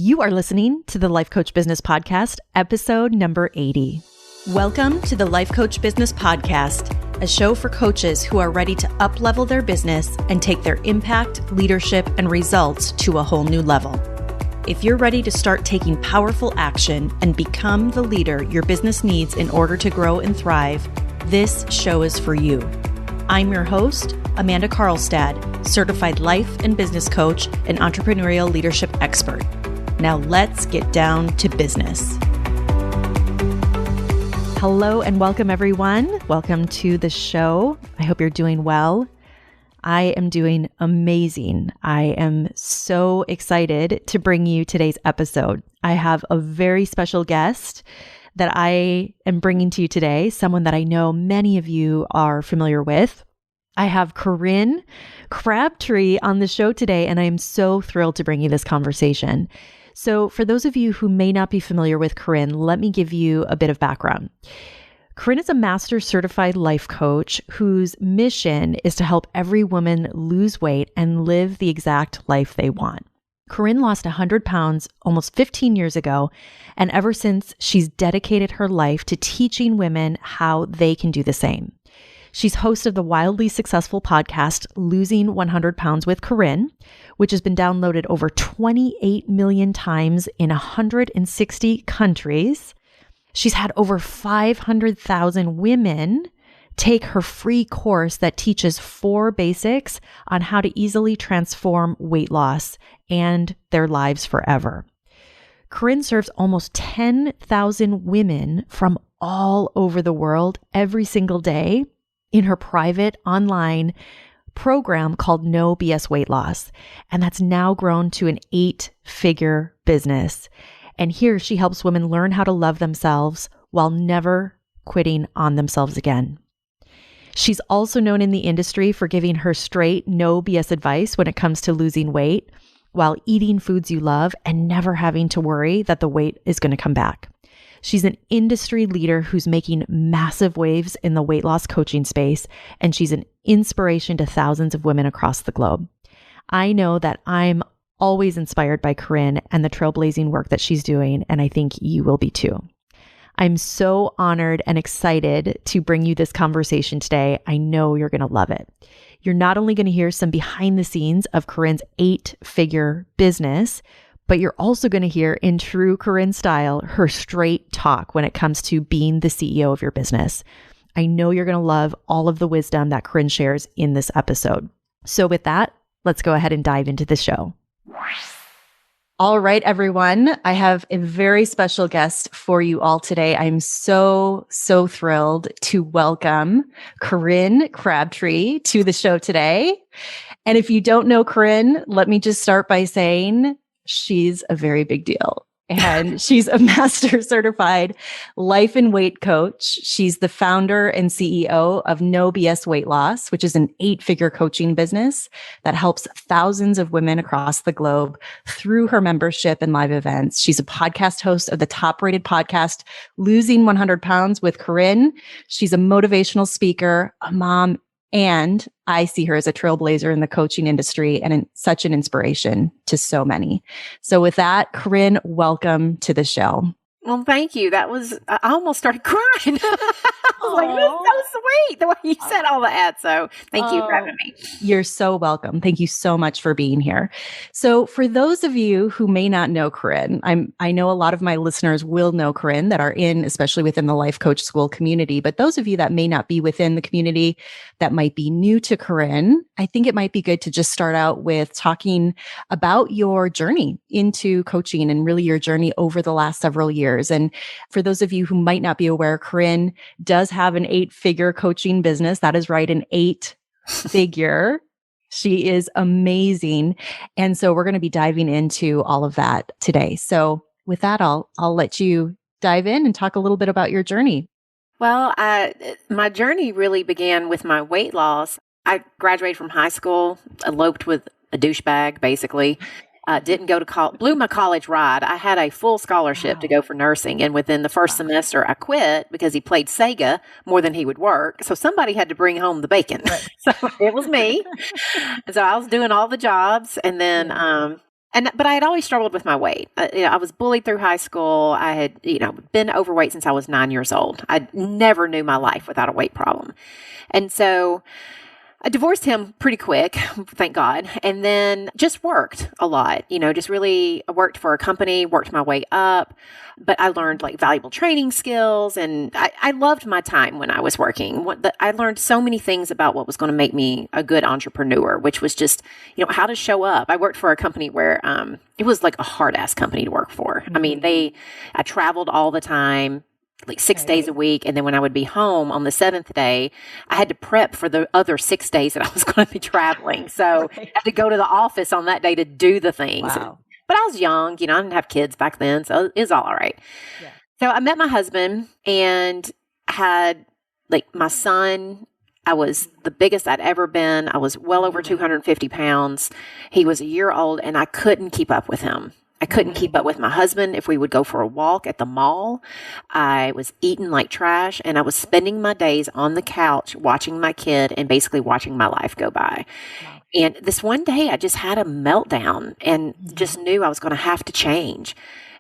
You are listening to the Life Coach Business Podcast, episode number 80. Welcome to the Life Coach Business Podcast, a show for coaches who are ready to up-level their business and take their impact, leadership, and results to a whole new level. If you're ready to start taking powerful action and become the leader your business needs in order to grow and thrive, this show is for you. I'm your host, Amanda Karlstad, certified life and business coach and entrepreneurial leadership expert. Now let's get down to business. Hello and welcome, everyone. Welcome to the show. I hope you're doing well. I am doing amazing. I am so excited to bring you today's episode. I have a very special guest that I am bringing to you today, someone that I know many of you are familiar with. I have Corinne Crabtree on the show today, and I am so thrilled to bring you this conversation. So for those of you who may not be familiar with Corinne, let me give you a bit of background. Corinne is a master certified life coach whose mission is to help every woman lose weight and live the exact life they want. Corinne lost 100 pounds almost 15 years ago, and ever since, she's dedicated her life to teaching women how they can do the same. She's host of the wildly successful podcast, Losing 100 Pounds with Corinne, which has been downloaded over 28 million times in 160 countries. She's had over 500,000 women take her free course that teaches 4 basics on how to easily transform weight loss and their lives forever. Corinne serves almost 10,000 women from all over the world every single day in her private online program called No BS Weight Loss. And that's now grown to an 8-figure business. And here she helps women learn how to love themselves while never quitting on themselves again. She's also known in the industry for giving her straight, no BS advice when it comes to losing weight while eating foods you love and never having to worry that the weight is going to come back. She's an industry leader who's making massive waves in the weight loss coaching space, and she's an inspiration to thousands of women across the globe. I know that I'm always inspired by Corinne and the trailblazing work that she's doing, and I think you will be too. I'm so honored and excited to bring you this conversation today. I know you're going to love it. You're not only going to hear some behind the scenes of Corinne's 8-figure business, but you're also going to hear, in true Corinne style, her straight talk when it comes to being the CEO of your business. I know you're going to love all of the wisdom that Corinne shares in this episode. So with that, let's go ahead and dive into the show. All right, everyone. I have a very special guest for you all today. I'm so thrilled to welcome Corinne Crabtree to the show today. And if you don't know Corinne, let me just start by saying she's a very big deal. And she's a master certified life and weight coach. She's the founder and CEO of No BS Weight Loss, which is an 8-figure coaching business that helps thousands of women across the globe through her membership and live events. She's a podcast host of the top-rated podcast, Losing 100 Pounds with Corinne. She's a motivational speaker, a mom, and I see her as a trailblazer in the coaching industry and such an inspiration to so many. So with that, Corinne, welcome to the show. Well, thank you. I almost started crying. I was like, this is so sweet, the way you said all that. So thank you for having me. You're so welcome. Thank you so much for being here. So for those of you who may not know Corinne, I know a lot of my listeners will know Corinne that are especially within the Life Coach School community, but those of you that may not be within the community that might be new to Corinne, I think it might be good to just start out with talking about your journey into coaching and really your journey over the last several years. And for those of you who might not be aware, Corinne does have an 8-figure coaching business. That is right, an 8-figure. She is amazing. And so we're going to be diving into all of that today. So with that, I'll let you dive in and talk a little bit about your journey. Well, my journey really began with my weight loss. I graduated from high school, eloped with a douchebag, basically. Didn't go to college, blew my college ride. I had a full scholarship to go for nursing. And within the first semester, I quit because he played Sega more than he would work. So somebody had to bring home the bacon. Right. So it was me. And so I was doing all the jobs. And then But I had always struggled with my weight. I was bullied through high school. I had, been overweight since I was 9 years old. I never knew my life without a weight problem. And so I divorced him pretty quick, thank God, and then just worked a lot, just really worked for a company, worked my way up, but I learned like valuable training skills, and I loved my time when I was working. I learned so many things about what was going to make me a good entrepreneur, which was just, how to show up. I worked for a company where it was like a hard-ass company to work for. I mean, I traveled all the time, like 6 days a week. And then when I would be home on the 7th day, I had to prep for the other 6 days that I was going to be traveling. So I had to go to the office on that day to do the things. Wow. But I was young, I didn't have kids back then. So it was all right. Yeah. So I met my husband and had like my son. I was the biggest I'd ever been. I was well over 250 pounds. He was a year old and I couldn't keep up with him. I couldn't keep up with my husband. If we would go for a walk at the mall, I was eating like trash and I was spending my days on the couch watching my kid and basically watching my life go by. Wow. And this one day I just had a meltdown and just knew I was going to have to change.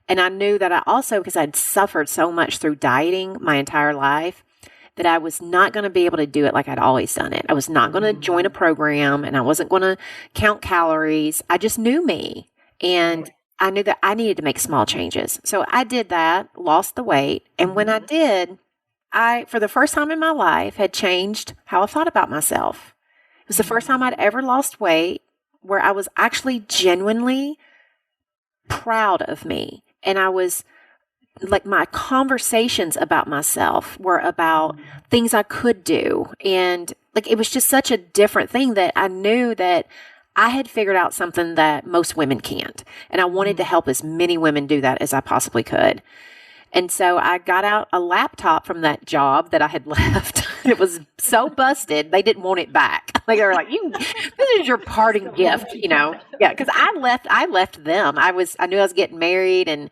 And I knew that I also, because I'd suffered so much through dieting my entire life, that I was not going to be able to do it like I'd always done it. I was not going to join a program and I wasn't going to count calories. I just knew me. And I knew that I needed to make small changes. So I did that, lost the weight. And when I did, I, for the first time in my life, had changed how I thought about myself. It was the first time I'd ever lost weight where I was actually genuinely proud of me. And I was like, my conversations about myself were about things I could do. And like, it was just such a different thing that I knew that I had figured out something that most women can't. And I wanted to help as many women do that as I possibly could. And so I got out a laptop from that job that I had left. It was so busted, they didn't want it back. Like, they were like, this is your parting gift, Yeah, because I left them. I knew I was getting married and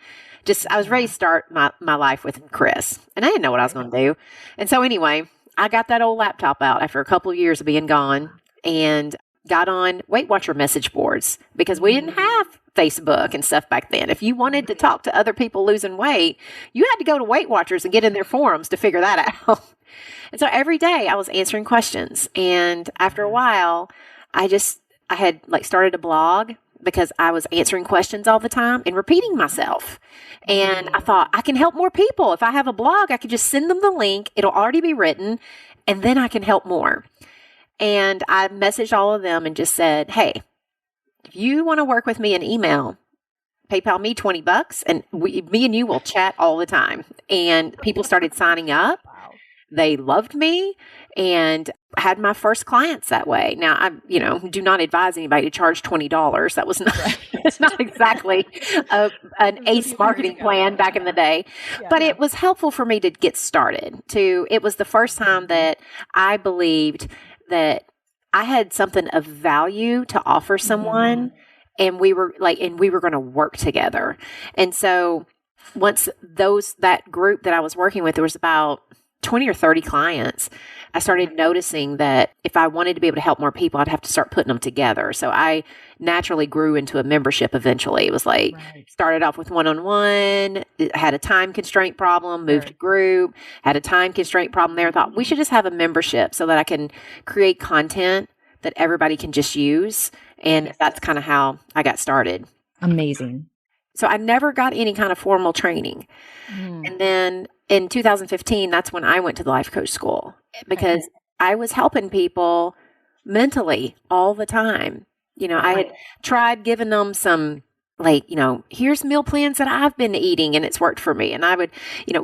I was ready to start my life with Chris. And I didn't know what I was going to do. And so anyway, I got that old laptop out after a couple of years of being gone and got on Weight Watcher message boards because we didn't have Facebook and stuff back then. If you wanted to talk to other people losing weight, you had to go to Weight Watchers and get in their forums to figure that out. And so every day I was answering questions. And after a while, I had like started a blog because I was answering questions all the time and repeating myself. And I thought, I can help more people. If I have a blog, I could just send them the link. It'll already be written and then I can help more. And I messaged all of them and just said, hey, if you want to work with me in email, PayPal me $20 and me and you will chat all the time. And people started signing up. They loved me and had my first clients that way. Now, I, do not advise anybody to charge $20. That was not, it's not exactly an ace marketing plan back in the day, but it was helpful for me to get started. It was the first time that I believed that I had something of value to offer someone and we were going to work together. And so once that group that I was working with, there was about 20 or 30 clients, I started noticing that if I wanted to be able to help more people, I'd have to start putting them together. So I naturally grew into a membership eventually. It was like, started off with one-on-one, had a time constraint problem, moved to group, had a time constraint problem there. I thought we should just have a membership so that I can create content that everybody can just use. And that's kind of how I got started. Amazing. So I never got any kind of formal training. And then in 2015, that's when I went to the life coach school because I was helping people mentally all the time. I had tried giving them some here's meal plans that I've been eating and it's worked for me. And I would,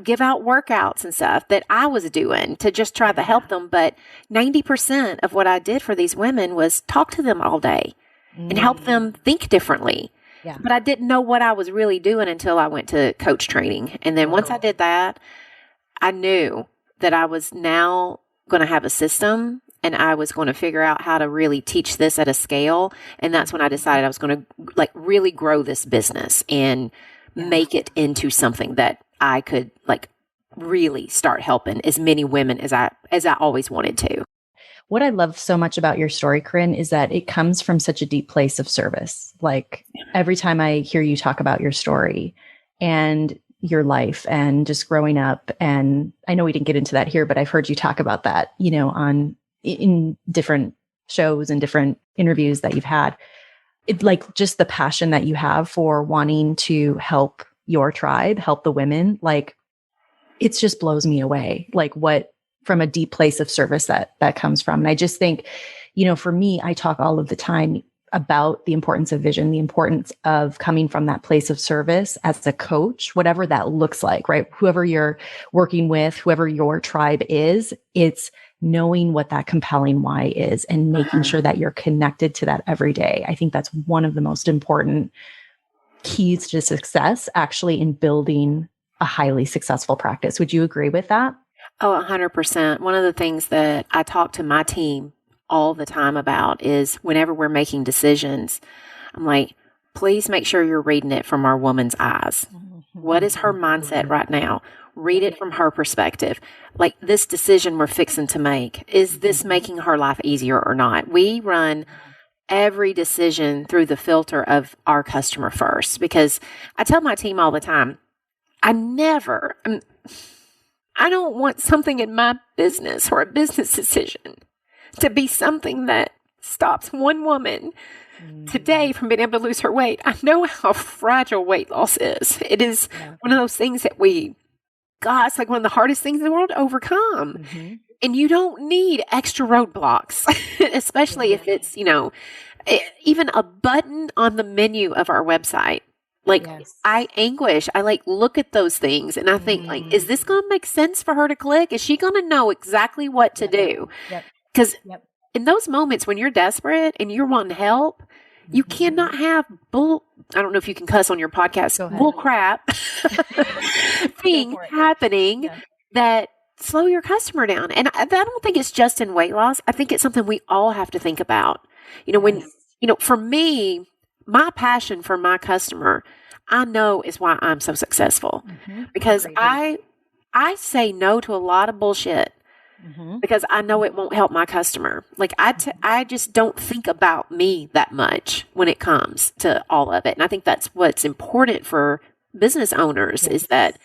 give out workouts and stuff that I was doing to just try to help them. But 90% of what I did for these women was talk to them all day and help them think differently. Yeah. But I didn't know what I was really doing until I went to coach training. And then once I did that, I knew that I was now going to have a system and I was going to figure out how to really teach this at a scale. And that's when I decided I was going to really grow this business and make it into something that I could really start helping as many women as I always wanted to. what I love so much about your story, Corinne, is that it comes from such a deep place of service. Like every time I hear you talk about your story and your life and just growing up, and I know we didn't get into that here, but I've heard you talk about that, in different shows and different interviews that you've had. It like just the passion that you have for wanting to help your tribe, help the women, like it just blows me away. Like what from a deep place of service that comes from. And I just think, for me, I talk all of the time about the importance of vision, the importance of coming from that place of service as a coach, whatever that looks like, right? Whoever you're working with, whoever your tribe is, it's knowing what that compelling why is and making sure that you're connected to that every day. I think that's one of the most important keys to success actually in building a highly successful practice. Would you agree with that? Oh, 100%. One of the things that I talk to my team all the time about is whenever we're making decisions, I'm like, please make sure you're reading it from our woman's eyes. What is her mindset right now? Read it from her perspective. Like this decision we're fixing to make, is this making her life easier or not? We run every decision through the filter of our customer first, because I tell my team all the time, I don't want something in my business or a business decision to be something that stops one woman today from being able to lose her weight. I know how fragile weight loss is. It is one of those things that it's like one of the hardest things in the world to overcome. Mm-hmm. And you don't need extra roadblocks, especially if it's, even a button on the menu of our website. Like I look at those things and I think like, is this going to make sense for her to click? Is she going to know exactly what to do? Because in those moments when you're desperate and you're wanting help, you cannot have I don't know if you can cuss on your podcast, bull crap thing happening that slow your customer down. And I don't think it's just in weight loss. I think it's something we all have to think about. For me, my passion for my customer, I know is why I'm so successful because I say no to a lot of bullshit because I know it won't help my customer. Like I just don't think about me that much when it comes to all of it. And I think that's what's important for business owners is that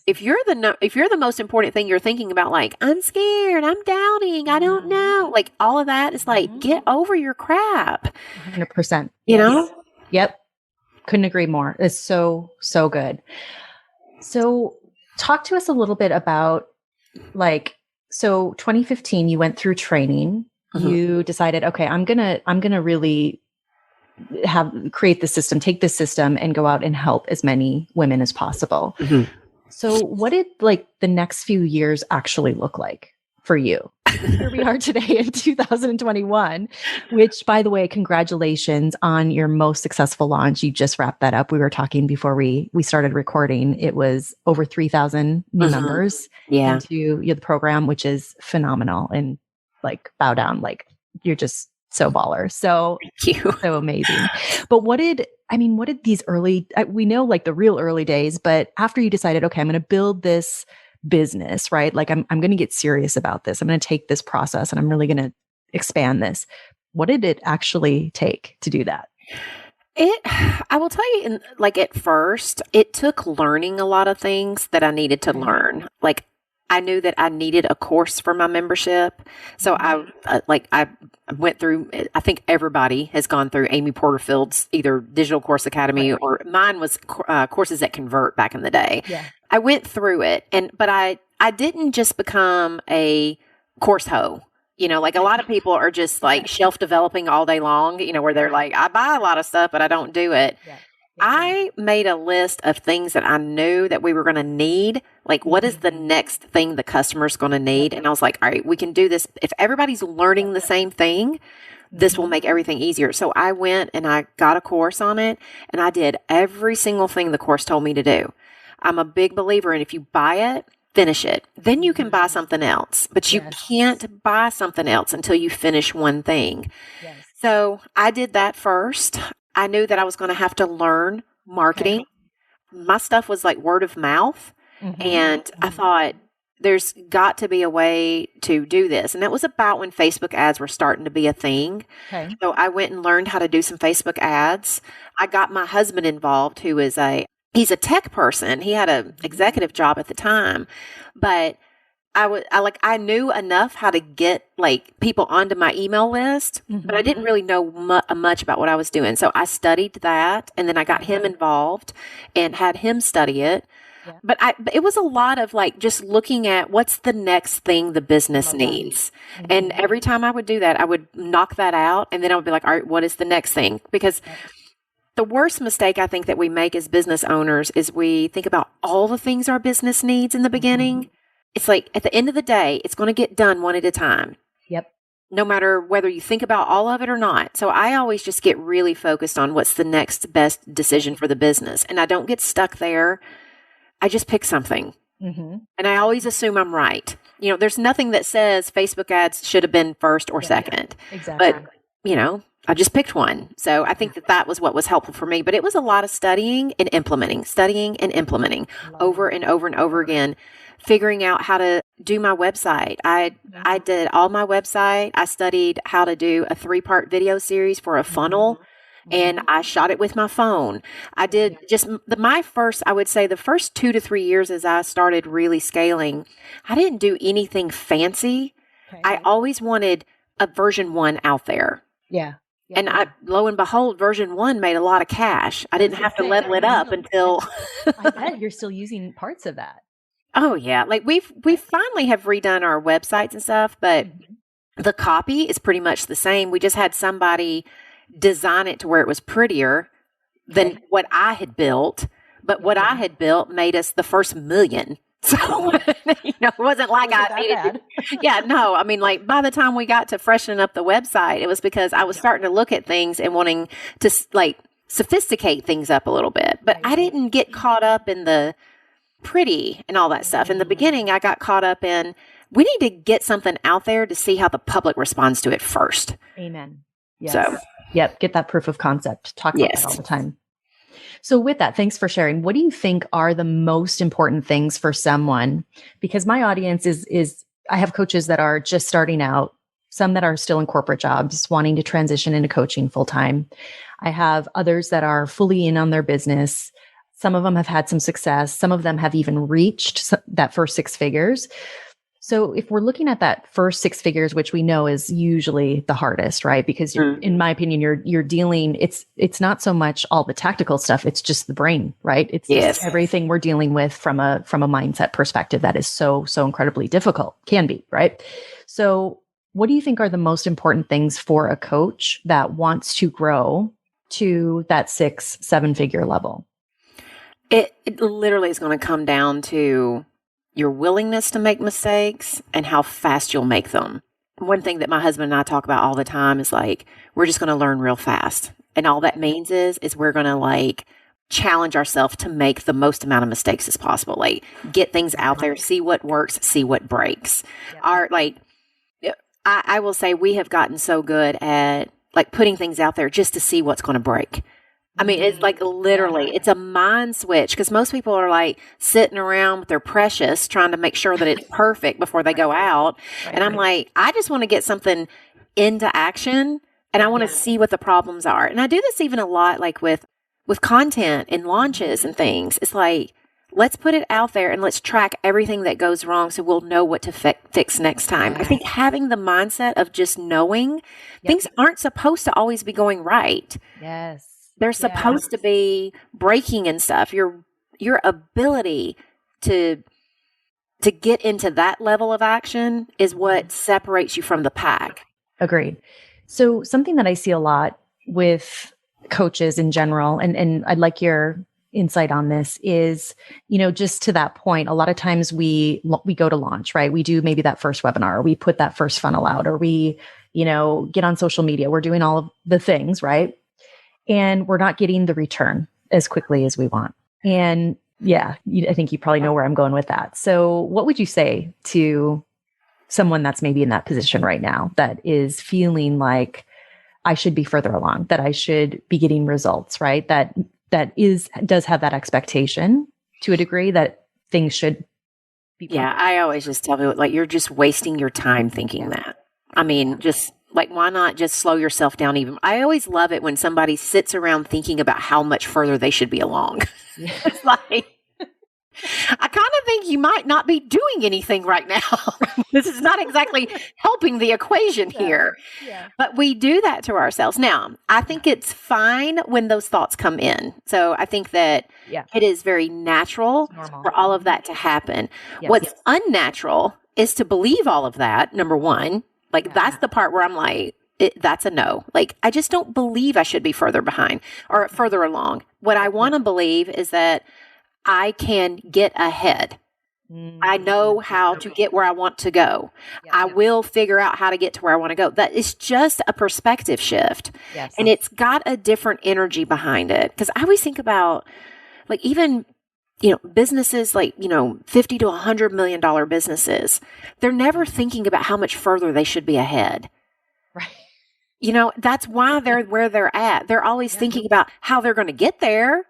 if you're the most important thing you're thinking about, like, I'm scared, I'm doubting, I don't know, like all of that is like, get over your crap. 100%. You know? Yep. Couldn't agree more. It's so, so good. So talk to us a little bit about so 2015, you went through training, you decided, okay, I'm going to really create this system, take this system and go out and help as many women as possible. So what did the next few years actually look like for you? Here we are today in 2021, which by the way, congratulations on your most successful launch. You just wrapped that up. We were talking before we started recording. It was over 3,000 new members into the program, which is phenomenal. And bow down, you're just so baller. So, so amazing. But what did these early, we know the real early days, but after you decided, okay, I'm going to build this business, right? I'm going to get serious about this. I'm going to take this process and I'm really going to expand this. What did it actually take to do that? I will tell you, at first, it took learning a lot of things that I needed to learn. I knew that I needed a course for my membership. So I went through, I think everybody has gone through Amy Porterfield's either Digital Course Academy or mine was Courses that Convert back in the day. Yeah. I went through it but I didn't just become a course hoe. A lot of people are just shelf developing all day long, where they're I buy a lot of stuff, but I don't do it. Yeah. I made a list of things that I knew that we were going to need. What is the next thing the customer's going to need? And I was like, all right, we can do this. If everybody's learning the same thing, this will make everything easier. So I went and I got a course on it and I did every single thing the course told me to do. I'm a big believer in if you buy it, finish it. Then you can buy something else, but you can't buy something else until you finish one thing. Yes. So I did that first. I knew that I was going to have to learn marketing. Okay. My stuff was word of mouth. And I thought there's got to be a way to do this. And that was about when Facebook ads were starting to be a thing. Okay. So I went and learned how to do some Facebook ads. I got my husband involved, who is he's a tech person. He had an executive job at the time, but I knew enough how to get like people onto my email list, but I didn't really know much about what I was doing. So I studied that, and then I got him involved and had him study it. Yeah. But it was a lot of like just looking at what's the next thing the business needs. And every time I would do that, I would knock that out, and then I would be like, all right, what is the next thing? Because the worst mistake I think that we make as business owners is we think about all the things our business needs in the beginning. It's like at the end of the day, it's going to get done one at a time. Yep. No matter whether you think about all of it or not. So I always just get really focused on what's the next best decision for the business. And I don't get stuck there. I just pick something. And I always assume I'm right. There's nothing that says Facebook ads should have been first or second. Exactly. But, I just picked one. So I think that was what was helpful for me. But it was a lot of studying and implementing over and over and over again, figuring out how to do my website. I did all my website. I studied how to do a 3-part video series for a funnel. And I shot it with my phone. I did just I would say the first 2 to 3 years as I started really scaling, I didn't do anything fancy. Okay. I always wanted a version 1 out there. Yeah. And lo and behold, version 1 made a lot of cash. I didn't have to level it up until. I bet you're still using parts of that. Oh yeah. Like we finally have redone our websites and stuff, but the copy is pretty much the same. We just had somebody design it to where it was prettier than what I had built, but what I had built made us the first million. So, it wasn't like I needed no, I mean, like by the time we got to freshening up the website, it was because I was starting to look at things and wanting to like sophisticate things up a little bit, but I didn't get caught up in the pretty and all that stuff. In the beginning, I got caught up in, we need to get something out there to see how the public responds to it first. Amen. Yes. So. Yep. Get that proof of concept. Talk about that all the time. So with that, thanks for sharing. What do you think are the most important things for someone? Because my audience is I have coaches that are just starting out, some that are still in corporate jobs, wanting to transition into coaching full time. I have others that are fully in on their business. Some of them have had some success. Some of them have even reached that first 6 figures. So if we're looking at that first 6 figures, which we know is usually the hardest, right? Because in my opinion, you're dealing, it's not so much all the tactical stuff. It's just the brain, right? It's just everything we're dealing with from a mindset perspective that is so incredibly difficult, can be, right? So what do you think are the most important things for a coach that wants to grow to that 6-7 figure level? It literally is going to come down to your willingness to make mistakes and how fast you'll make them. One thing that my husband and I talk about all the time is like, we're just going to learn real fast. And all that means is we're going to like challenge ourselves to make the most amount of mistakes as possible. Like get things out there, see what works, see what breaks. I will say we have gotten so good at like putting things out there just to see what's going to break. I mean, it's like literally, it's a mind switch because most people are like sitting around with their precious trying to make sure that it's perfect before they go out. And I'm like, I just want to get something into action and I want to see what the problems are. And I do this even a lot like with content and launches and things. It's like, let's put it out there and let's track everything that goes wrong so we'll know what to fix next time. I think having the mindset of just knowing things aren't supposed to always be going right. Yes. They're supposed to be breaking and stuff. Your ability to get into that level of action is what separates you from the pack. Agreed. So something that I see a lot with coaches in general, and I'd like your insight on this is, just to that point, a lot of times we go to launch, right? We do maybe that first webinar, or we put that first funnel out, or we, get on social media. We're doing all of the things, right? And we're not getting the return as quickly as we want. And I think you probably know where I'm going with that. So what would you say to someone that's maybe in that position right now that is feeling like I should be further along, that I should be getting results, right? That does have that expectation to a degree that things should, people. Yeah, I always just tell people, like, you're just wasting your time thinking that. I mean, just like, why not just slow yourself down even? I always love it when somebody sits around thinking about how much further they should be along. Yeah. It's like, I kind of think you might not be doing anything right now. This is not exactly helping the equation here. Yeah. But we do that to ourselves. Now, I think it's fine when those thoughts come in. So I think that it is very natural for all of that to happen. Yes. What's unnatural is to believe all of that, number one. Like, that's the part where I'm like, that's a no. Like, I just don't believe I should be further behind or further along. What I want to believe is that I can get ahead. I know how to get where I want to go. I will figure out how to get to where I want to go. That is just a perspective shift. Yes. And it's got a different energy behind it. Because I always think about, like, even, businesses like, $50 to $100 million businesses, they're never thinking about how much further they should be ahead. Right. That's why they're where they're at. They're always thinking about how they're going to get there.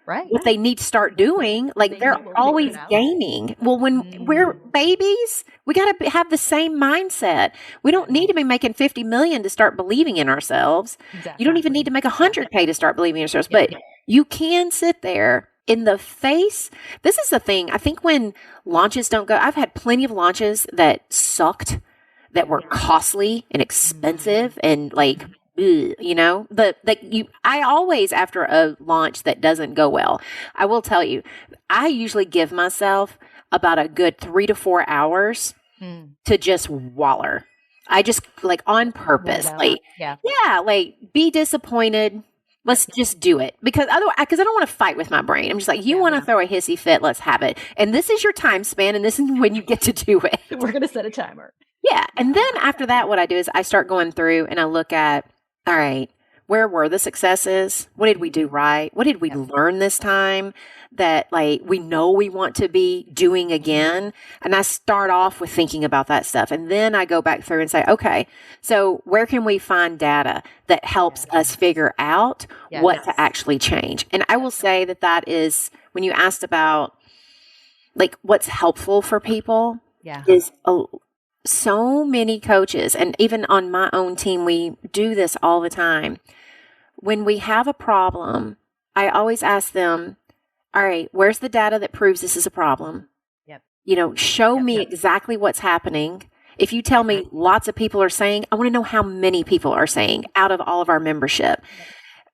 Right. What they need to start doing, like, they're always gaining. Well, when we're babies, we got to have the same mindset. We don't need to be making 50 million to start believing in ourselves. Exactly. You don't even need to make 100K to start believing in yourselves, but you can sit there in the face. This is the thing. I think when launches don't go, I've had plenty of launches that sucked, that were costly and expensive and like, but I always, after a launch that doesn't go well, I will tell you, I usually give myself about a good 3 to 4 hours to just waller. I just, like, on purpose, like, be disappointed. Let's just do it, because otherwise, because I don't want to fight with my brain. I'm just like, you want to throw a hissy fit, let's have it. And this is your time span, and this is when you get to do it. We're going to set a timer. Yeah. And then after that, what I do is I start going through and I look at, all right, where were the successes? What did we do right? What did we learn this time that, like, we know we want to be doing again? And I start off with thinking about that stuff. And then I go back through and say, okay, so where can we find data that helps us figure out what to actually change? And I will say that is, when you asked about, like, what's helpful for people, is so many coaches, and even on my own team, we do this all the time. When we have a problem, I always ask them, all right, where's the data that proves this is a problem? Show me exactly what's happening. If you tell me lots of people are saying, I want to know how many people are saying out of all of our membership.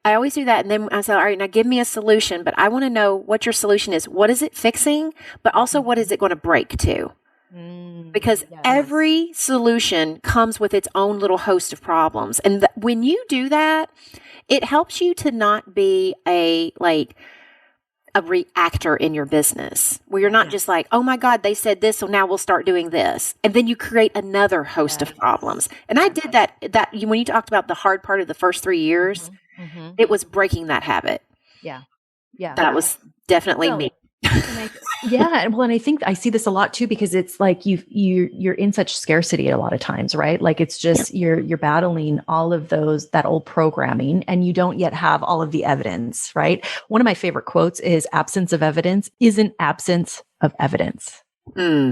I always do that. And then I say, all right, now give me a solution, but I want to know what your solution is. What is it fixing? But also, what is it going to break to? Because every solution comes with its own little host of problems. And when you do that, it helps you to not be a reactor in your business, where you're not just like, oh my God, they said this, so now we'll start doing this. And then you create another host of problems. And I did that when you talked about the hard part of the first 3 years, it was breaking that habit. Yeah. That was definitely me. And I think I see this a lot too, because it's like you're in such scarcity a lot of times, right? Like, it's just you're battling all of that old programming, and you don't yet have all of the evidence, right? One of my favorite quotes is, absence of evidence isn't absence of evidence,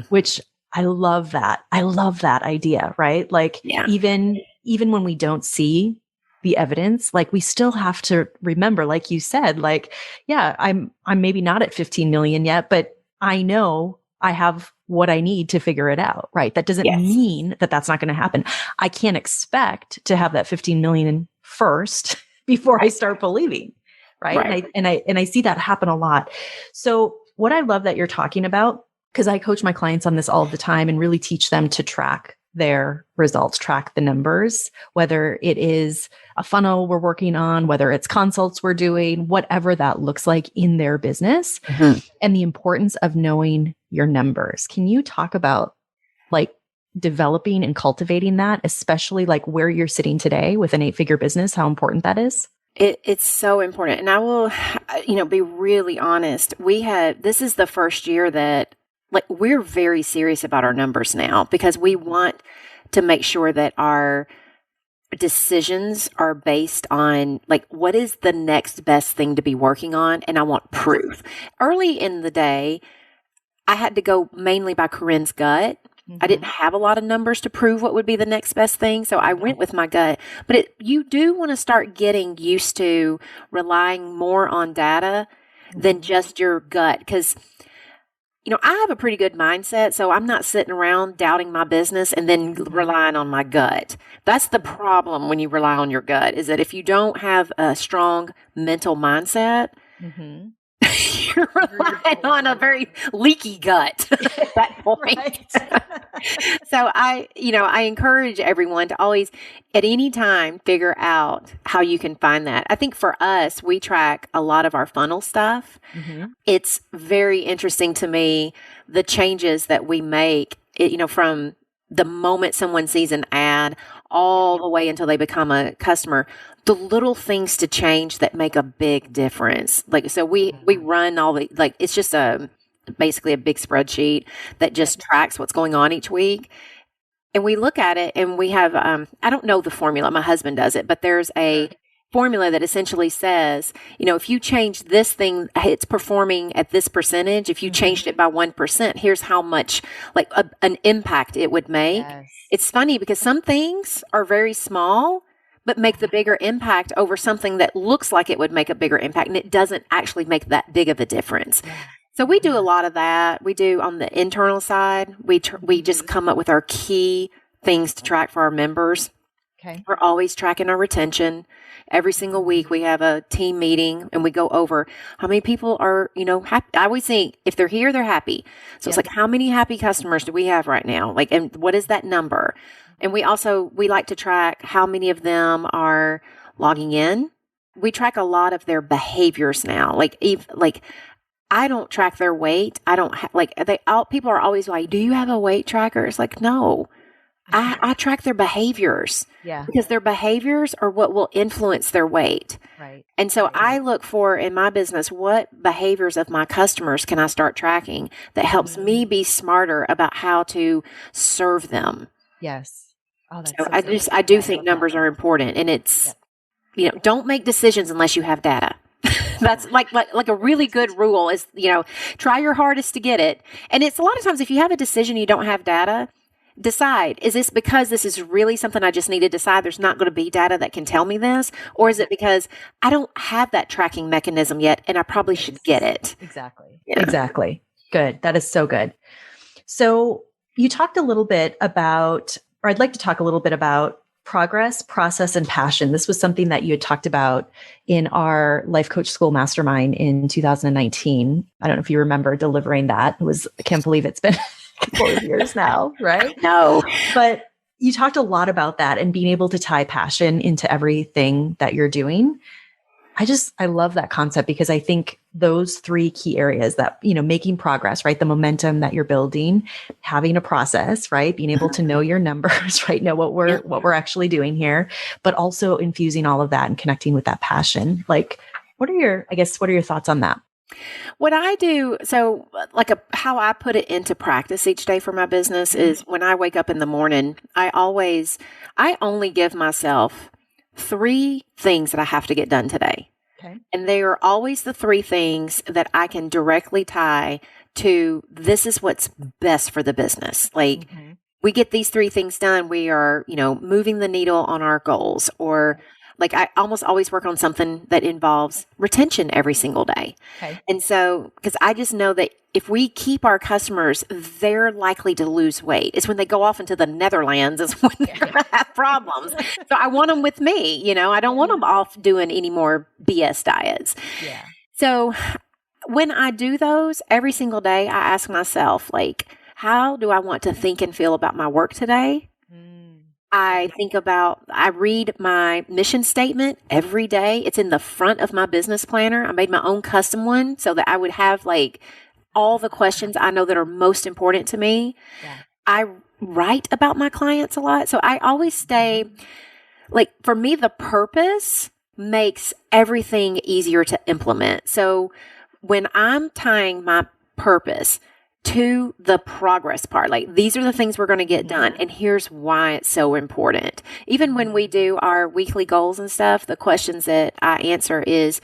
which I love that. I love that idea, right? Like, even when we don't see the evidence, like, we still have to remember, like you said, like, I'm maybe not at 15 million yet, but I know I have what I need to figure it out, right? That doesn't mean that that's not going to happen. I can't expect to have that 15 million first before I start believing, right? And I see that happen a lot. So what I love that you're talking about, because I coach my clients on this all the time and really teach them to track their results, track the numbers, whether it is a funnel we're working on, whether it's consults we're doing, whatever that looks like in their business, and the importance of knowing your numbers. Can you talk about, like, developing and cultivating that, especially like where you're sitting today with an 8-figure business, how important that is? It's so important. And I will, be really honest. This is the first year that, like, we're very serious about our numbers now, because we want to make sure that our decisions are based on, like, what is the next best thing to be working on? And I want proof. Early in the day, I had to go mainly by Corinne's gut. I didn't have a lot of numbers to prove what would be the next best thing. So I went with my gut. But you do want to start getting used to relying more on data than just your gut. Because, I have a pretty good mindset. So I'm not sitting around doubting my business and then relying on my gut. That's the problem when you rely on your gut, is that if you don't have a strong mental mindset, you're relying on a very leaky gut at that point. So I encourage everyone to always, at any time, figure out how you can find that. I think for us, we track a lot of our funnel stuff. It's very interesting to me, the changes that we make, from the moment someone sees an ad all the way until they become a customer, the little things to change that make a big difference. So we run it's just basically a big spreadsheet that just tracks what's going on each week. And we look at it and we have, I don't know the formula, my husband does it, but there's a formula that essentially says, if you change this thing, it's performing at this percentage. If you changed it by 1%, here's how much an impact it would make. Yes. It's funny because some things are very small, but make the bigger impact over something that looks like it would make a bigger impact, and it doesn't actually make that big of a difference. Yeah. So we do a lot of that. We do on the internal side. We just come up with our key things to track for our members. Okay. We're always tracking our retention. Every single week we have a team meeting and we go over how many people are, happy. I always think if they're here, they're happy. So it's how many happy customers do we have right now? And what is that number? And we like to track how many of them are logging in. We track a lot of their behaviors now. I don't track their weight. I don't people are always like, do you have a weight tracker? It's like, no, I track their behaviors. Yeah. Because their behaviors are what will influence their weight. Right. And so I look for, in my business, what behaviors of my customers can I start tracking that helps me be smarter about how to serve them. Yes. Oh, that's I do think numbers are important, and it's, don't make decisions unless you have data. That's like a really good rule is, try your hardest to get it. And it's a lot of times if you have a decision, you don't have data, decide, is this because this is really something I just need to decide? There's not going to be data that can tell me this, or is it because I don't have that tracking mechanism yet and I probably should get it? Exactly. Yeah. Exactly. Good. That is so good. So you talked a little bit about, or I'd like to talk a little bit about progress, process, and passion. This was something that you had talked about in our Life Coach School Mastermind in 2019. I don't know if you remember delivering that. I can't believe it's been 4 years now, right? No. But you talked a lot about that and being able to tie passion into everything that you're doing. I love that concept because I think those three key areas that, making progress, right? The momentum that you're building, having a process, right? Being able to know your numbers, right? Know what we're actually doing here, but also infusing all of that and connecting with that passion. What are your thoughts on that? What I do, how I put it into practice each day for my business is when I wake up in the morning, I only give myself 3 things that I have to get done today. Okay. And they are always the 3 things that I can directly tie to this is what's best for the business. We get these 3 things done. We are, moving the needle on our goals, or I almost always work on something that involves retention every single day. Okay. And so, because I just know that if we keep our customers, they're likely to lose weight. It's when they go off into the Netherlands is when they're going to have problems. So I want them with me. I don't want them off doing any more BS diets. Yeah. So when I do those every single day, I ask myself, how do I want to think and feel about my work today? I read my mission statement every day. It's in the front of my business planner. I made my own custom one so that I would have all the questions I know that are most important to me. Yeah. I write about my clients a lot. So I always stay, for me, the purpose makes everything easier to implement. So when I'm tying my purpose to the progress part, these are the things we're going to get done, and here's why it's so important. Even when we do our weekly goals and stuff, the questions that I answer is,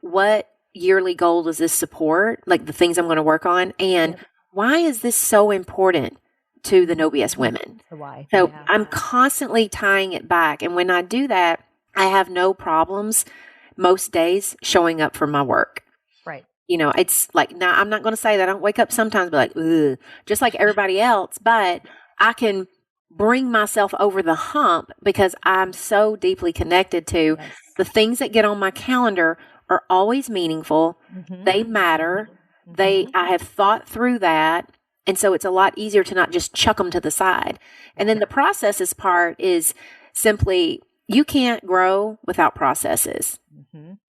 what yearly goal does this support? Like the things I'm going to work on? And why is this so important to the No BS women? The why. So I'm constantly tying it back. And when I do that, I have no problems most days showing up for my work. Right. You know, it's like, now I'm not going to say that I don't wake up sometimes, but like, ugh, just like everybody else, but I can bring myself over the hump because I'm so deeply connected to the things that get on my calendar are always meaningful. They matter. I have thought through that. And so it's a lot easier to not just chuck them to the side. And then the processes part is simply, you can't grow without processes.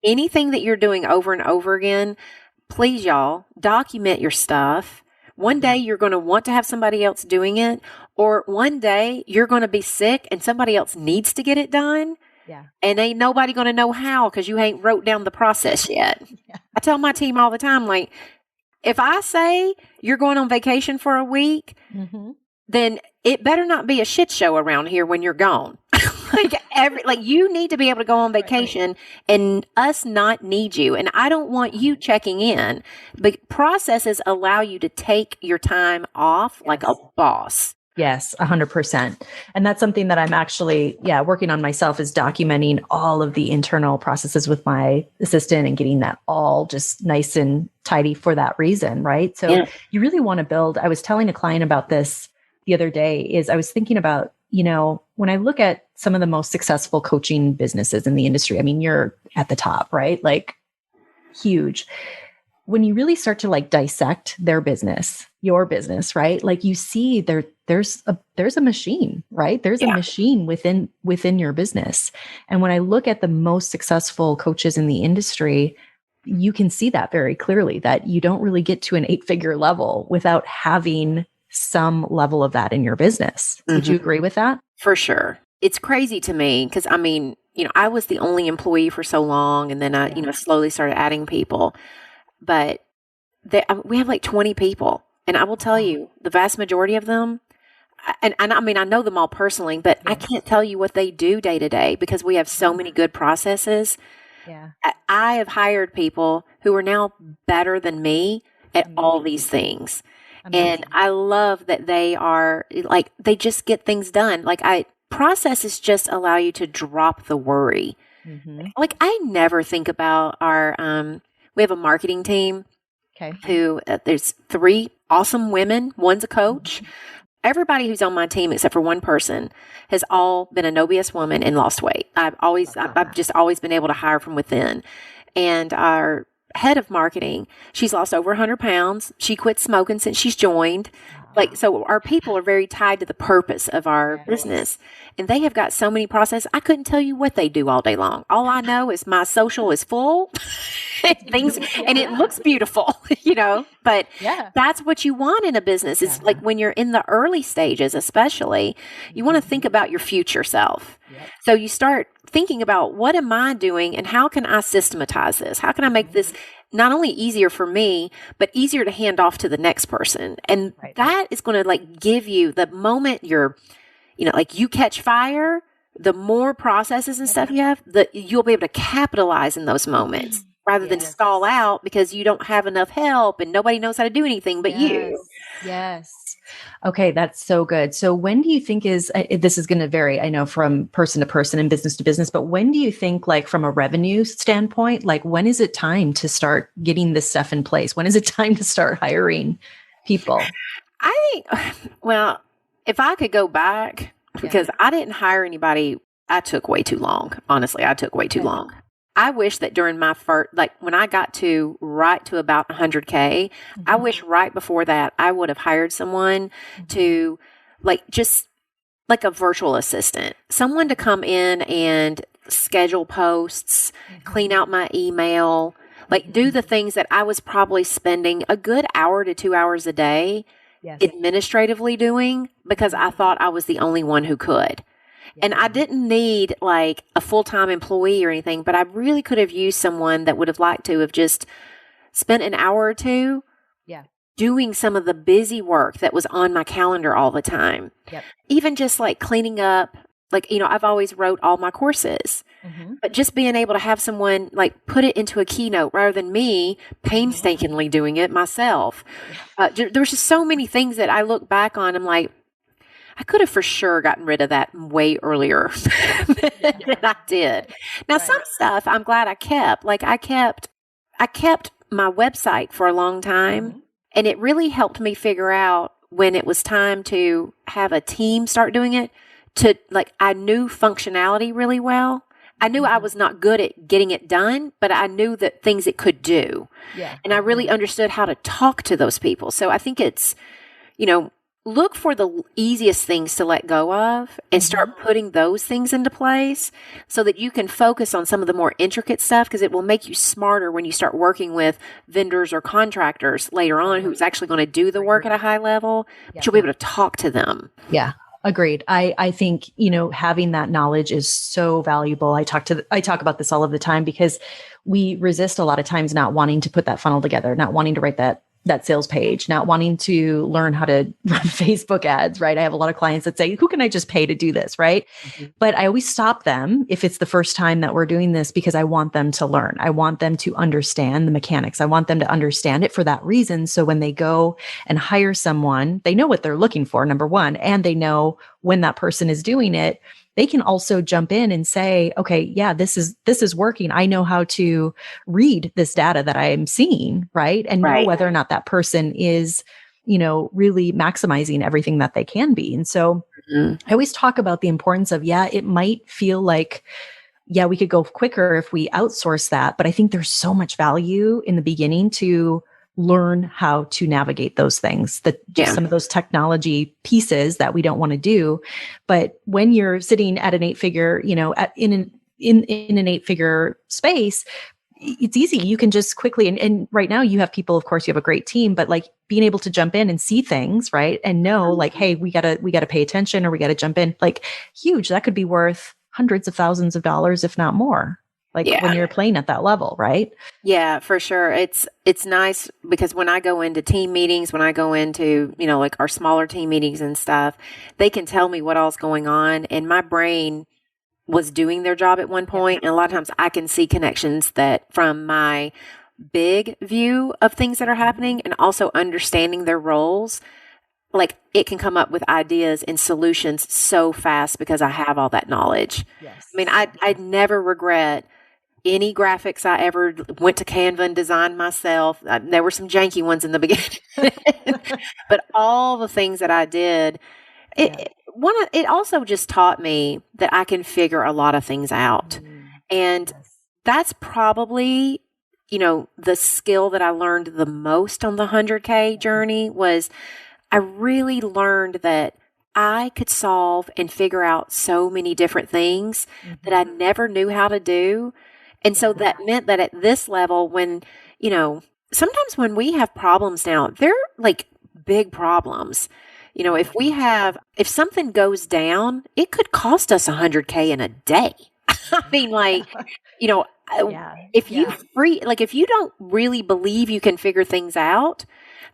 Anything that you're doing over and over again, please, y'all, document your stuff. One day you're going to want to have somebody else doing it, or one day you're going to be sick and somebody else needs to get it done. Yeah. And ain't nobody going to know how because you ain't wrote down the process yet. I tell my team all the time, like, if I say you're going on vacation for a week, then it better not be a shit show around here when you're gone. like you need to be able to go on vacation and us not need you. And I don't want you checking in, but processes allow you to take your time off like a boss. Yes, 100%. And that's something that I'm actually, working on myself, is documenting all of the internal processes with my assistant and getting that all just nice and tidy for that reason, right? So you really want to build, I was telling a client about this the other day, is I was thinking about, you know, when I look at some of the most successful coaching businesses in the industry, I mean, you're at the top, right? Like huge. When you really start to like dissect their business, your business, right? Like you see there's a machine, right? There's a machine within your business. And when I look at the most successful coaches in the industry, you can see that very clearly, that you don't really get to an 8-figure level without having some level of that in your business. Would you agree with that? For sure. It's crazy to me because, I mean, you know, I was the only employee for so long, and then I, you know, slowly started adding people. But we have like 20 people. And I will tell you, the vast majority of them, and I mean, I know them all personally, but I can't tell you what they do day to day because we have so many good processes. Yeah. I have hired people who are now better than me at all these things. And I love that they are like, they just get things done. Like processes just allow you to drop the worry. Like I never think about we have a marketing team who there's 3 awesome women. One's a coach. Everybody who's on my team, except for one person, has all been a No BS woman and lost weight. I've just always been able to hire from within. And our head of marketing, she's lost over 100 pounds. She quit smoking since she's joined. Like, so our people are very tied to the purpose of our business. And they have got so many processes. I couldn't tell you what they do all day long. All I know is my social is full things and it looks beautiful, you know, but that's what you want in a business. It's like when you're in the early stages, especially, you want to think about your future self. So you start thinking about, what am I doing and how can I systematize this? How can I make this not only easier for me, but easier to hand off to the next person? And that is going to like give you, the moment you're, you know, like you catch fire, the more processes and stuff you have, you'll be able to capitalize in those moments rather than stall out because you don't have enough help and nobody knows how to do anything but you. Yes. Okay, that's so good. So when do you think this is going to vary, I know, from person to person and business to business, but when do you think, like from a revenue standpoint, like when is it time to start getting this stuff in place? When is it time to start hiring people? Well, if I could go back, because I didn't hire anybody, I took way too long. Honestly, I took way too long. I wish that during my first, like when I got to about 100K, I wish right before that I would have hired someone to just like a virtual assistant, someone to come in and schedule posts, clean out my email, like do the things that I was probably spending a good hour to 2 hours a day administratively doing because I thought I was the only one who could. And I didn't need like a full-time employee or anything, but I really could have used someone that would have liked to have just spent an hour or two doing some of the busy work that was on my calendar all the time. Even just like cleaning up, like, you know, I've always wrote all my courses. but just being able to have someone like put it into a keynote rather than me painstakingly doing it myself. There's just so many things that I look back on. I'm like, I could have for sure gotten rid of that way earlier than I did. Now, some stuff I'm glad I kept. Like I kept my website for a long time, and it really helped me figure out when it was time to have a team start doing it. I knew functionality really well. I knew I was not good at getting it done, but I knew that things it could do. Yeah. And I really understood how to talk to those people. So I think it's, look for the easiest things to let go of and start putting those things into place so that you can focus on some of the more intricate stuff, because it will make you smarter when you start working with vendors or contractors later on who's actually going to do the work at a high level, but you'll be able to talk to them. Yeah. Agreed. I think, having that knowledge is so valuable. I talk about this all of the time because we resist a lot of times not wanting to put that funnel together, not wanting to write that sales page, not wanting to learn how to run Facebook ads, right? I have a lot of clients that say, who can I just pay to do this, right? But I always stop them if it's the first time that we're doing this, because I want them to learn. I want them to understand the mechanics. I want them to understand it for that reason. So when they go and hire someone, they know what they're looking for, number one, and they know when that person is doing it, they can also jump in and say, okay, yeah, this is working. I know how to read this data that I am seeing, right? And know whether or not that person is, really maximizing everything that they can be. And so I always talk about the importance of, it might feel like, we could go quicker if we outsource that. But I think there's so much value in the beginning to learn how to navigate those things, some of those technology pieces that we don't want to do. But when you're sitting at an 8-figure, in an 8-figure space, it's easy. You can just quickly, and right now you have people, of course, you have a great team, but like being able to jump in and see things, right? And know like, hey, we gotta pay attention, or we gotta jump in, like huge. That could be worth hundreds of thousands of dollars, if not more. When you're playing at that level, right? Yeah, for sure. It's nice because when I go into team meetings, when I go into, like our smaller team meetings and stuff, they can tell me what all's going on, and my brain was doing their job at one point. And a lot of times I can see connections that from my big view of things that are happening and also understanding their roles, like it can come up with ideas and solutions so fast because I have all that knowledge. Yes. I mean, I'd never regret any graphics I ever went to Canva and designed myself. There were some janky ones in the beginning, but all the things that I did, it also just taught me that I can figure a lot of things out. And that's probably, the skill that I learned the most on the 100K journey was I really learned that I could solve and figure out so many different things that I never knew how to do. And so that meant that at this level, when, sometimes when we have problems now, they're like big problems. If something goes down, it could cost us 100K in a day. I mean, if you don't really believe you can figure things out,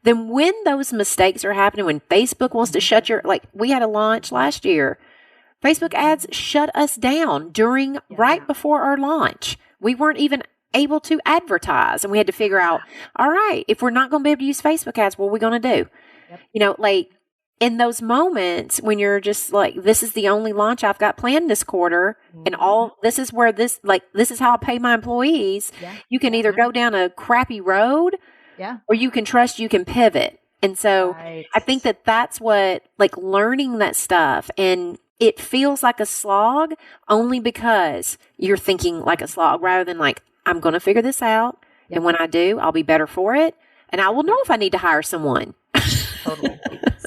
then when those mistakes are happening, when Facebook wants to shut we had a launch last year, Facebook ads shut us down right before our launch. We weren't even able to advertise, and we had to figure out, all right, if we're not going to be able to use Facebook ads, what are we going to do? Yep. In those moments when you're just like, this is the only launch I've got planned this quarter, and this is where this is how I pay my employees. Yeah. You can either go down a crappy road, or you can trust you can pivot. And so I think that's what, learning that stuff, and it feels like a slog only because you're thinking like a slog rather than I'm going to figure this out. Yep. And when I do, I'll be better for it. And I will know if I need to hire someone. Totally.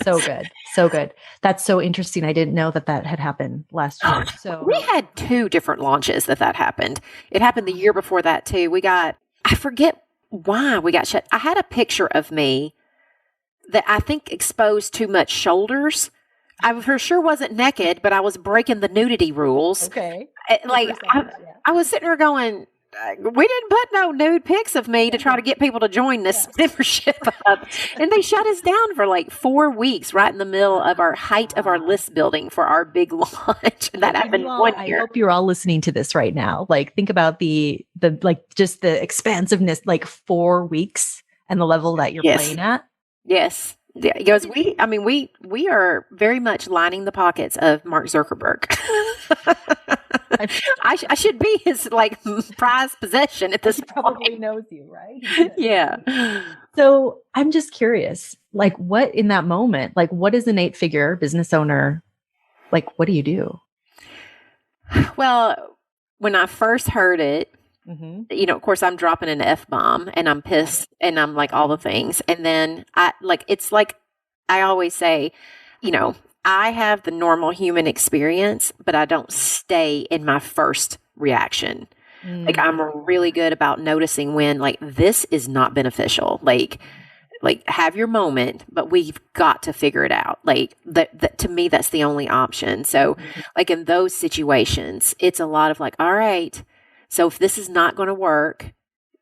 So good. So good. That's so interesting. I didn't know that had happened last year. So we had 2 different launches that happened. It happened the year before that too. I forget why we got shut. I had a picture of me that I think exposed too much shoulders. I for sure wasn't naked, but I was breaking the nudity rules. Okay. I was sitting there going, we didn't put no nude pics of me to try to get people to join this membership up. And they shut us down for like 4 weeks right in the middle of our height of our list building for our big launch. And that happened one year. I hope you're all listening to this right now. Like, think about the like just the expansiveness, like 4 weeks and the level that you're playing at. Yes. Yeah, because we are very much lining the pockets of Mark Zuckerberg. I should be his like prized possession at this point. Probably knows you, right? Yeah. So I'm just curious, like, what in that moment, like, what is an 8-figure business owner? Like, what do you do? Well, when I first heard it, of course, I'm dropping an F-bomb and I'm pissed and I'm like all the things. And then it's like I always say, I have the normal human experience, but I don't stay in my first reaction. Like, I'm really good about noticing when like this is not beneficial. Like have your moment, but we've got to figure it out. Like that to me, that's the only option. So like in those situations, it's a lot of like, all right, so if this is not going to work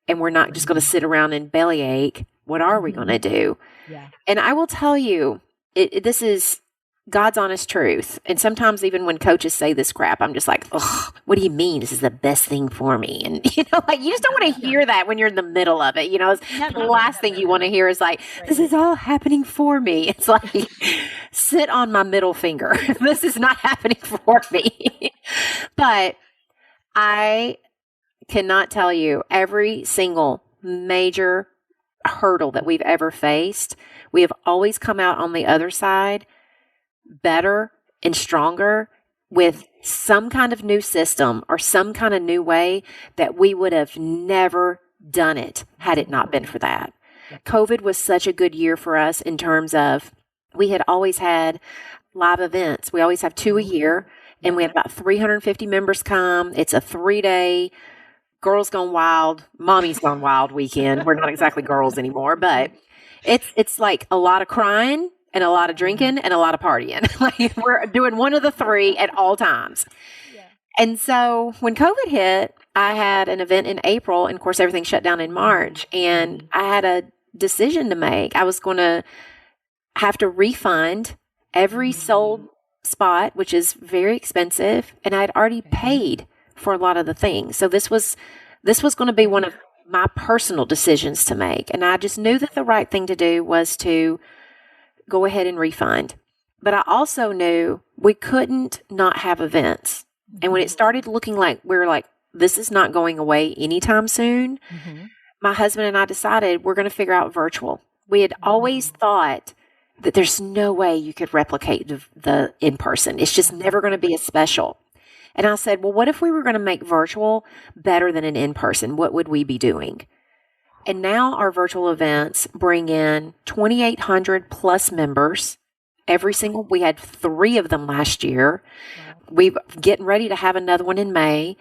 and we're not just going to sit around and bellyache, what are we going to do? Yeah. And I will tell you, this is God's honest truth. And sometimes even when coaches say this crap, I'm just like, oh, what do you mean? This is the best thing for me. And, like you just don't want to hear that when you're in the middle of it. The last thing you want to hear is like, this is all happening for me. It's like, sit on my middle finger. This is not happening for me. But I cannot tell you every single major hurdle that we've ever faced. We have always come out on the other side better and stronger with some kind of new system or some kind of new way that we would have never done it had it not been for that. COVID was such a good year for us in terms of we had always had live events. We always have 2 a year, and we had about 350 members come. It's a 3-day Girls Gone Wild, Mommy's Gone Wild weekend. We're not exactly girls anymore, but it's like a lot of crying and a lot of drinking and a lot of partying. Like we're doing one of the three at all times. Yeah. And so when COVID hit, I had an event in April, and of course everything shut down in March, and I had a decision to make. I was going to have to refund every sold spot, which is very expensive, and I'd already paid for a lot of the things. So this was going to be one of my personal decisions to make. And I just knew that the right thing to do was to go ahead and refund. But I also knew we couldn't not have events. And when it started looking like we were like, this is not going away anytime soon, my husband and I decided we're going to figure out virtual. We had always thought that there's no way you could replicate the in-person. It's just never going to be as special. And I said, well, what if we were going to make virtual better than an in-person? What would we be doing? And now our virtual events bring in 2,800 plus members. We had 3 of them last year. We're getting ready to have another one in May.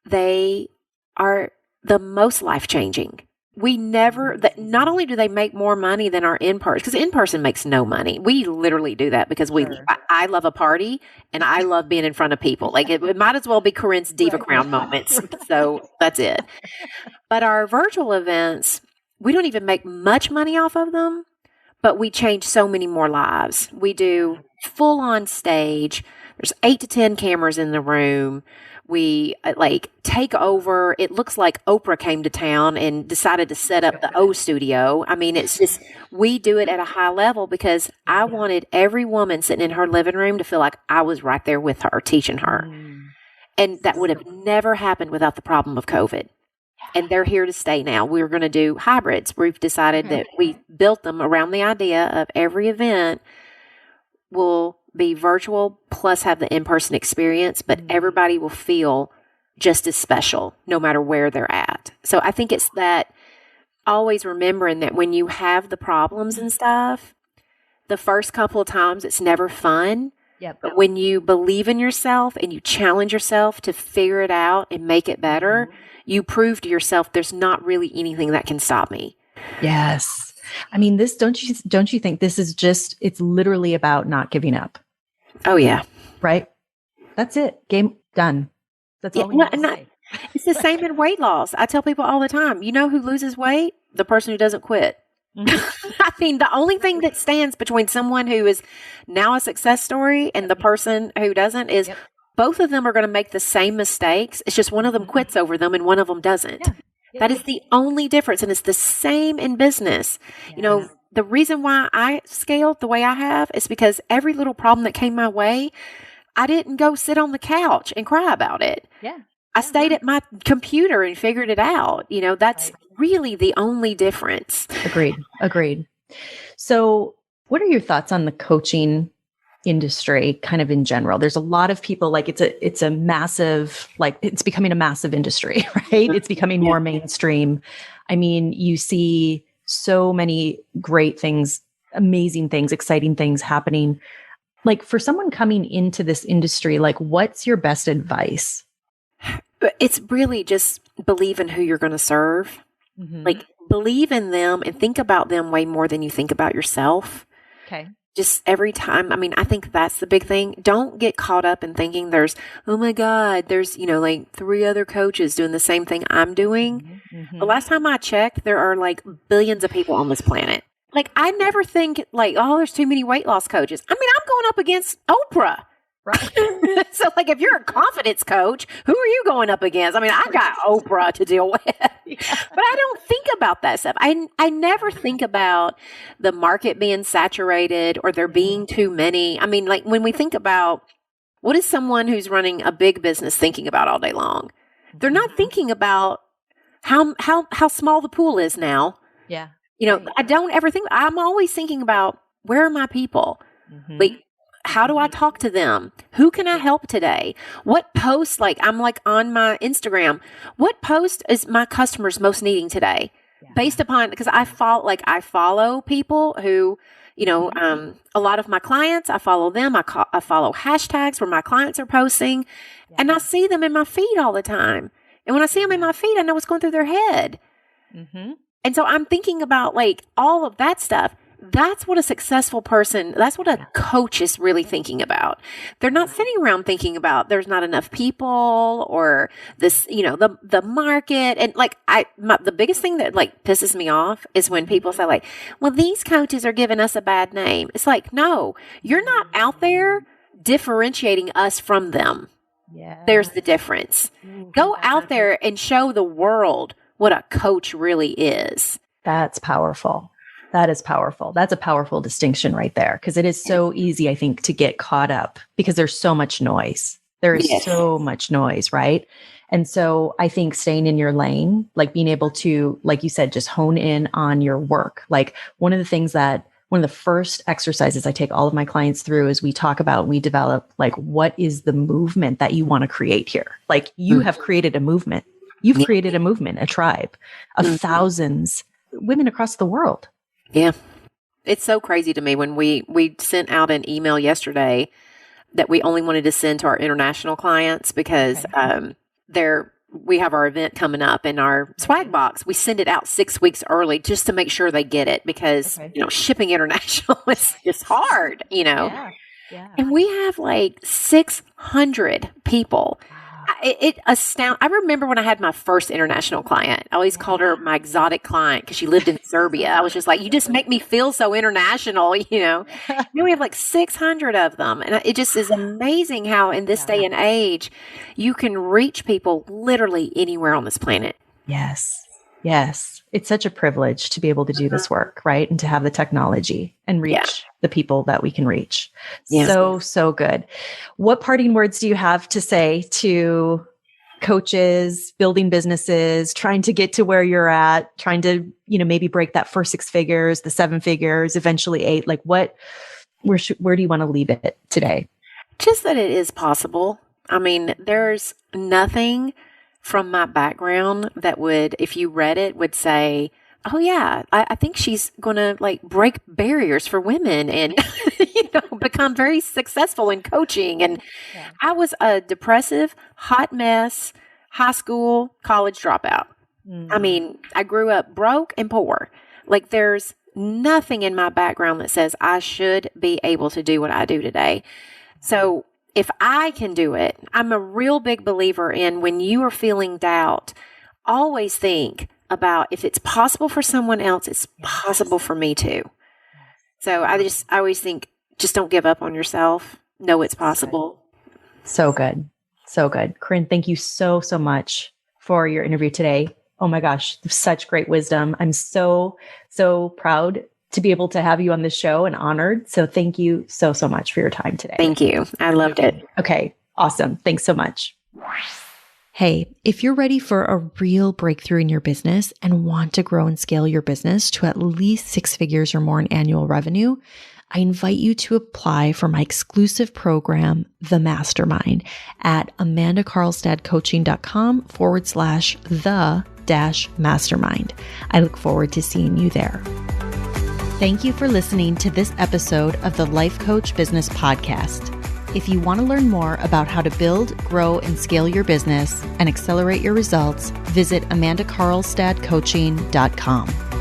They are the most life-changing. Not only do they make more money than our in-person, because in-person makes no money. We literally do that because I love a party and I love being in front of people. Like it might as well be Corinne's Diva Crown moments. So that's it. But our virtual events, we don't even make much money off of them, but we change so many more lives. We do full on stage. There's 8 to 10 cameras in the room. We take over. It looks like Oprah came to town and decided to set up the O studio. I mean, it's just, we do it at a high level because I wanted every woman sitting in her living room to feel like I was right there with her, teaching her. And that would have never happened without the problem of COVID. And they're here to stay now. We're going to do hybrids. We've decided that we built them around the idea of every event will be virtual plus have the in-person experience, but everybody will feel just as special no matter where they're at. So I think it's that always remembering that when you have the problems and stuff, the first couple of times it's never fun. But when you believe in yourself and you challenge yourself to figure it out and make it better, you prove to yourself there's not really anything that can stop me. Yes. I mean, this, don't you think this is just, it's literally about not giving up? Oh, yeah. Right? That's it. Game done. That's all we need to say. It's the same in weight loss. I tell people all the time, you know who loses weight? The person who doesn't quit. I mean, the only thing that stands between someone who is now a success story and the person who doesn't is both of them are going to make the same mistakes. It's just one of them quits over them and one of them doesn't. That is the only difference. And it's the same in business. You know, the reason why I scaled the way I have is because every little problem that came my way, I didn't go sit on the couch and cry about it. I stayed at my computer and figured it out. You know, that's really the only difference. Agreed. So what are your thoughts on the coaching industry kind of in general? There's a lot of people, like it's a massive, like it's becoming a massive industry, right? It's becoming more mainstream. I mean, you see so many great things, amazing things, exciting things happening. Like for someone coming into this industry, like what's your best advice? It's really just believe in who you're going to serve. Like believe in them and think about them way more than you think about yourself. Okay. Just every time. I mean, I think that's the big thing. Don't get caught up in thinking there's, oh my God, there's, you know, like 3 other coaches doing the same thing I'm doing. The last time I checked, there are like billions of people on this planet. Like I never think like, oh, there's too many weight loss coaches. I mean, I'm going up against Oprah. Right. So like if you're a confidence coach, who are you going up against? I mean, I got Oprah to deal with, but I don't think about that stuff. I never think about the market being saturated or there being too many. I mean, like when we think about what is someone who's running a big business thinking about all day long? They're not thinking about how small the pool is now. Yeah. You know, I don't ever think, I'm always thinking about where are my people? Like, how do I talk to them? Who can I help today? What post, like I'm like on my Instagram, what post is my customers most needing today? Based upon, because I follow people who, you know, a lot of my clients, I follow them. I follow hashtags where my clients are posting and I see them in my feed all the time. And when I see them in my feed, I know what's going through their head. And so I'm thinking about like all of that stuff. That's what a successful person, that's what a coach is really thinking about. They're not sitting around thinking about there's not enough people or this, you know, the market. And like the biggest thing that like pisses me off is when people say like, well, these coaches are giving us a bad name. It's like, no, you're not out there differentiating us from them. There's the difference. Go out there and show the world what a coach really is. That's powerful. That is powerful. That's a powerful distinction right there because it is so easy, I think, to get caught up because there's so much noise. There is so much noise, right? And so I think staying in your lane, like being able to, like you said, just hone in on your work. Like one of the first exercises I take all of my clients through is we talk about, we develop like, what is the movement that you want to create here? Like you have created a movement. You've created a movement, a tribe of thousands, women across the world. Yeah. It's so crazy to me when we sent out an email yesterday that we only wanted to send to our international clients because we have our event coming up in our swag box. We send it out 6 weeks early just to make sure they get it because, you know, shipping international is hard, you know. And we have like 600 people. It astounds. I remember when I had my first international client, I always called her my exotic client because she lived in Serbia. I was just like, you just make me feel so international, you know. Now we have like 600 of them. And it just is amazing how in this day and age, you can reach people literally anywhere on this planet. Yes. It's such a privilege to be able to do this work, right? And to have the technology and reach the people that we can reach. So good. What parting words do you have to say to coaches, building businesses, trying to get to where you're at, trying to, you know, maybe break that first 6 figures, the 7 figures, eventually 8? Like where do you want to leave it today? Just that it is possible. I mean, there's nothing from my background that would, if you read it, would say, oh yeah, I think she's going to like break barriers for women and, you know, become very successful in coaching. And I was a depressive, hot mess, high school, college dropout. I mean, I grew up broke and poor. Like there's nothing in my background that says I should be able to do what I do today. So if I can do it, I'm a real big believer in when you are feeling doubt, always think about if it's possible for someone else, it's possible for me too. So I always think, just don't give up on yourself. Know it's possible. So good. So good. Corinne, thank you so, so much for your interview today. Oh my gosh, such great wisdom. I'm so, so proud to be able to have you on this show and honored. So thank you so, so much for your time today. Thank you. I loved it. Okay. Awesome. Thanks so much. Hey, if you're ready for a real breakthrough in your business and want to grow and scale your business to at least 6 figures or more in annual revenue, I invite you to apply for my exclusive program, The Mastermind, at amandacarlstadcoaching.com/the-mastermind. I look forward to seeing you there. Thank you for listening to this episode of the Life Coach Business Podcast. If you want to learn more about how to build, grow, and scale your business and accelerate your results, visit amandacarlstadcoaching.com.